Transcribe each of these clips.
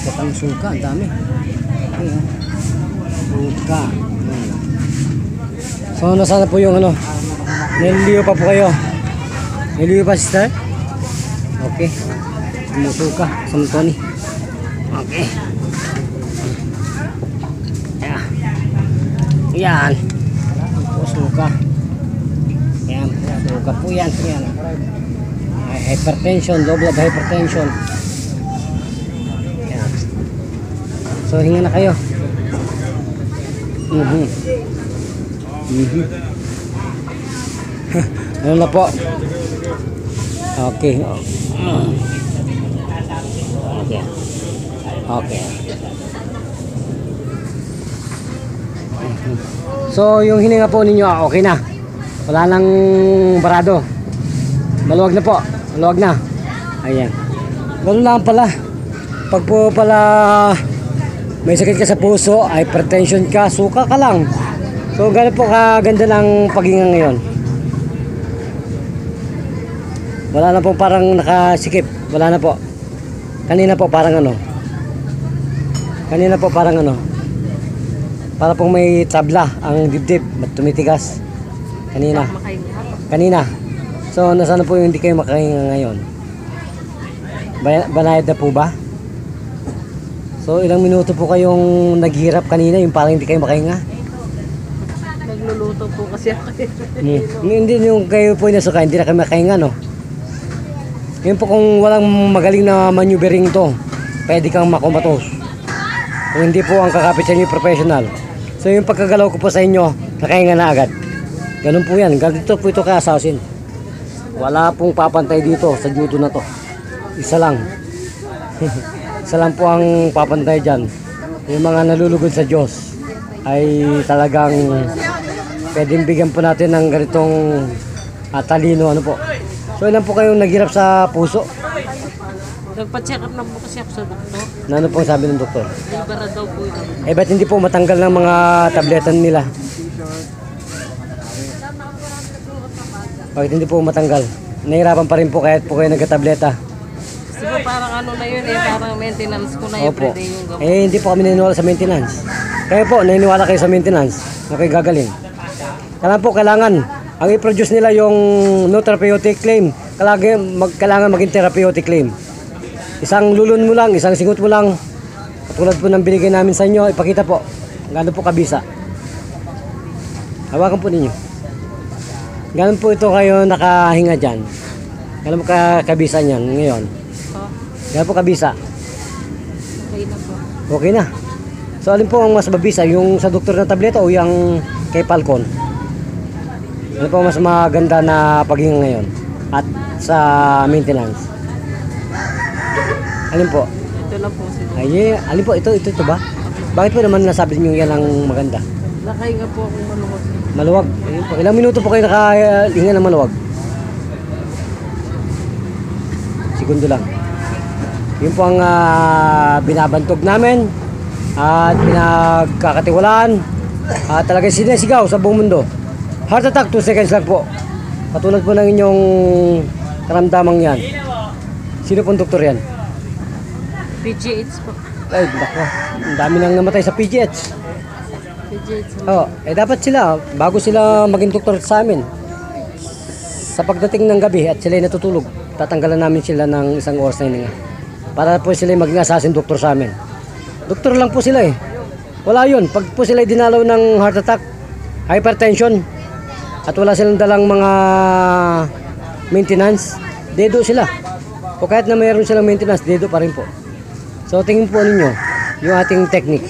Ang suka, ang dami. Ayan. Suka. Ayan. So, nasaan na po yung ano? Nililiyo pa po kayo. Nililiyo pa, sister? Okay. Ang suka. Sa Tony. Okay. Ayan. Ayan. Ito, suka. Ayan. Suka po yan. Ayan. Hypertension. Low blood hypertension. Ayan. So, hinga na kayo. Ano na po? Okay. Okay. Okay. So, yung hininga po ninyo, okay na. Wala nang barado. Maluwag na po. Maluwag na. Ayan. Ganun lang pala. Pag po pala may sakit ka sa puso, hypertension ka, suka ka lang. So, ganun po kaganda ng paghinga ngayon. Wala na po parang nakasikip. Wala na po. Kanina po parang ano. Kanina po parang ano. Para pong may tabla ang dibdib. Tumitigas. Kanina. Kanina. So, nasaan na po yung hindi kayo makahinga ngayon? Banayad na po ba? So, ilang minuto po kayong naghirap kanina, yung parang hindi kayo makahinga? Nagluluto po kasi ako. Hindi yung kayo po nasuka, hindi na kayo makahinga, no? Yun po kung walang magaling na maneuvering to, pwede kang makumatos. Kung hindi po ang kakapit sa inyo professional. So, yung pagkagalaw ko po sa inyo, nakahinga na agad. Ganun po yan. Ganito po ito ka-assassin. Wala pong papantay dito sa judo na to. Isa lang. Isa lang po ang papantay dyan. Yung mga nalulugod sa Diyos ay talagang pwedeng bigyan po natin ng ganitong talino. Ano po. So ilan po kayong naghirap sa puso? Nagpa-check up na po kasi ako sa doktor. Ano po sabi ng doktor? Libera daw po ito. Eh ba't hindi po matanggal ng mga tabletan nila? Bakit hindi po matanggal? Nahirapan pa rin po kahit po kayo nagka-tableta. Kasi po parang ano na yun eh, parang maintenance ko na everyday yung gamot. Eh hindi po kami naniniwala sa maintenance. Kaya po, naniniwala kayo sa maintenance. Okay, gagaling. Kailangan ang i-produce nila yung no therapeutic claim. Kailangan maging therapeutic claim. Isang lulun mo lang, isang singot mo lang. Katulad po ng binigay namin sa inyo, ipakita po. Gano'n po kabisa. Hawakan po ninyo. Gano'n po ito kayo nakahinga dyan. Gano'n po kabisa niyan ngayon. Gano'n po kabisa. Okay na po. Okay na. So alin po ang mas mabisa? Yung sa doktor na tableta o yung kay Falcon? Ano po mas maganda na paghinga ngayon? At sa maintenance? Alin po? Ito lang po sila. Ay, alin po? Ito ba? Bakit po naman nasabi niyo yan ang maganda? Nakahinga po akong maluwag. Maluwag. Ayun po. Ilang minuto po kayo nakahinga ng maluwag? Segundo lang. Yun po ang binabantog namin at pinagkakatiwalaan at talagang sinisigaw sa buong mundo. Heart attack, 2 seconds lang po. Katulad po ng inyong karamdamang yan. Sino pong doktor yan? PGH po. Ay, baka. Ang dami nang namatay sa PGH. PGH. Oh, dapat sila, bago sila maging doktor sa amin, sa pagdating ng gabi at sila ay natutulog, tatanggalan namin sila ng isang oras na hininga. Para po sila maging assassin doktor sa amin. Doktor lang po sila eh. Wala yun. Pag po sila dinalaw ng heart attack, hypertension, at wala silang dalang mga maintenance, dedo sila. O kahit na mayroon silang maintenance, dedo pa rin po. So tingin po ninyo, yung ating technique.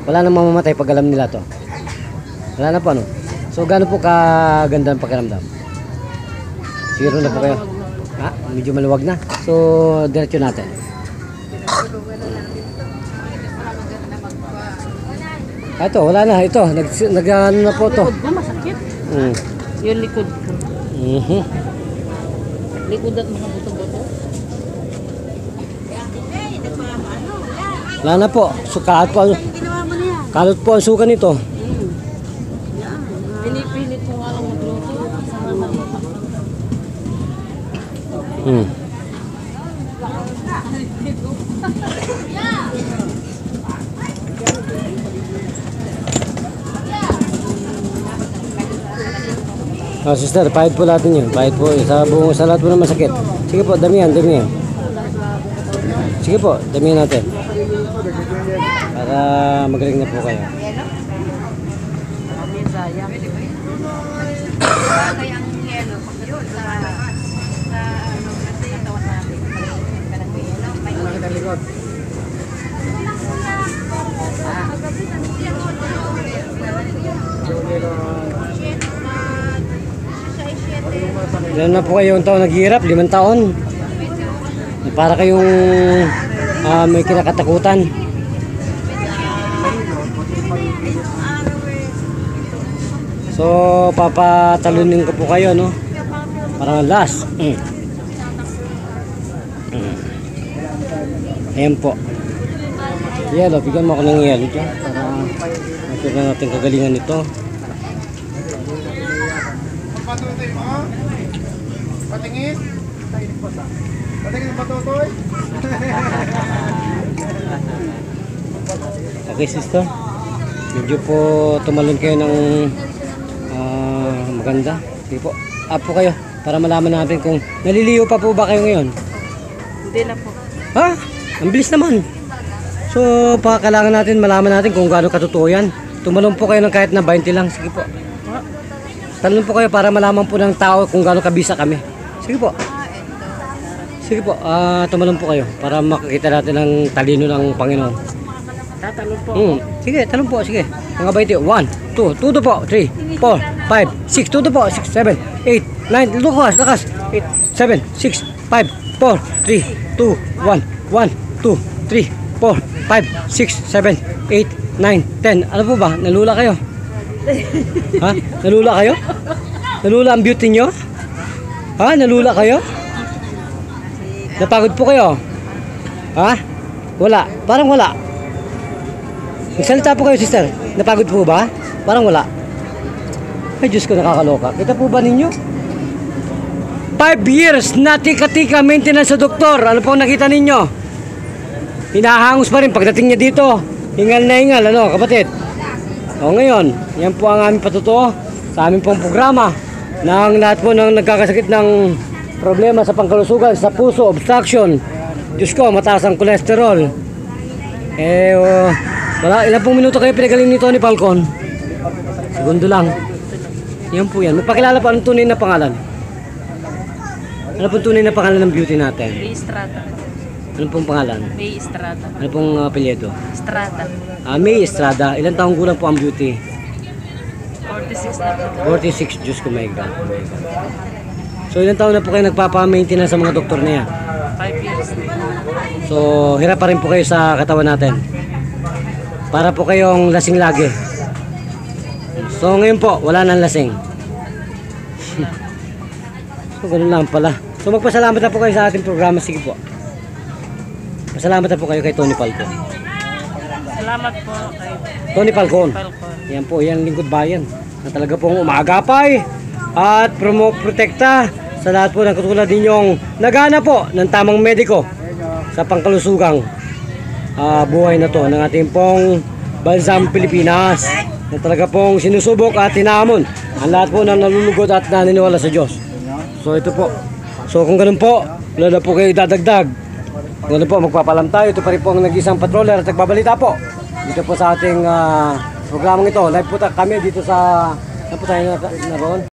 Wala nang mamamatay pag alam nila to. Wala na po ano. So gaano po kaganda ang pakiramdam? Siguro na po kayo. Ha? Medyo maluwag na. So diretso natin. Ito, wala na. Ito, nag-ano na po to. Likod ko masakit. Yung likod ko. Likod at mga buto-buto. Wala na po. So, kalot po ang suka nito. Pinipilit ko nga lang magluto. Oh, sister, pahid po natin yun. Pahid po sa lahat po ng masakit. Sige po, damihan. Sige po, damihan natin. Para magaling na po kayo. Kami sayang. Kaya ang yelo, pagdating sa katawan natin, parang may yelo, may Ilan na po kayong taon naghihirap? 5 taon. Para kayong may kinakatakutan. So, papatalunin ko po kayo, no? Parang last. Ayan po. Yelo, bigyan mo ako ng yelo dyan. Para makita natin kagalingan nito. Patutoy mo? Patingin? Patingin patutoy? Okay, sister. Medyo po tumalon kayo ng maganda. Sige po. Up po kayo para malaman natin kung naliliyo pa po ba kayo ngayon. Hindi na po. Ha? Ang bilis naman. So, kailangan natin malaman natin kung gaano katotoo yan. Tumalon po kayo ng kahit na 20 lang. Sige po. Talon po kayo para malaman po ng tao kung gaano kabisa kami. Sige po. Sige po. Tumalon po kayo para makikita natin ang talino ng Panginoon. Tatanong po. Sige, talon po. Sige. Mga 20. 1, 2, 2 po. 3, 4, 5, 6, 2 po. 6, 7, 8, 9. Lakas. 8, 7, 6, 5, 4, 3, 2, 1, 1, 2, 3, 4, 5, 6, 7, 8, 9, 10. Ano po ba? Nalula kayo? Ha? Nalula kayo? Nalula ang beauty nyo? Ha? Nalula kayo? Napagod po kayo? Ha? Wala. Parang wala. Magsalita po kayo, sister. Napagod po ba? Parang wala. Ay, Diyos ko, nakakaloka. Kita po ba ninyo? 5 years na tika-tika maintenance sa doktor. Ano po nakita ninyo? Hinahangos pa rin pagdating niya dito. Hingal na hingal, ano, kapatid? O ngayon, yan po ang aming patutuo sa aming pong programa ng lahat po ng nagkakasakit ng problema sa pangkalusugan, sa puso, obstruction. Diyos ko, mataas ang kolesterol. Wala, ilang pong minuto kayo pinagaling ni Tony Falcon? Segundo lang. Yan po yan. Magpakilala po, anong tunay na pangalan? Ano pong tunay na pangalan ng beauty natin? May Estrada. Ano pong pangalan? May Estrada. Ano pong apelyido? Estrada. May Estrada. Ilang taong gulang po ang beauty? 46 na po. 46. Diyos ko, my God. So, ilang taon na po kayo nagpapa-maintenance sa mga doktor na yan? 5 years na. So, hirap pa rin po kayo sa katawan natin. Para po kayong lasing lagi. So, ngayon po, wala nang lasing. So, ganun lang pala. So, magpasalamat na po kayo sa ating programa. Sige po. Pasalamat na po kayo kay Tony Falcon. Salamat po kay Tony Falcon. Falcon. Yan po, yan lingkod bayan. Na talaga pong umaagapay at protekta sa lahat po ng katulad ninyong nagana po ng tamang mediko sa pangkalusugang buhay na to ng ating pong bansang Pilipinas na talaga pong sinusubok at hinamon ang lahat po ng nalulugod at naniniwala sa Diyos. So ito po. So kung ganun po, wala na po kayo dadagdag. Kung ganun po, magpapalam tayo. Ito pa rin po ang nag-isang patroller at nagbabalita po. Dito po sa ating programang ito. Live po kami dito sa... Saan po tayo naroon?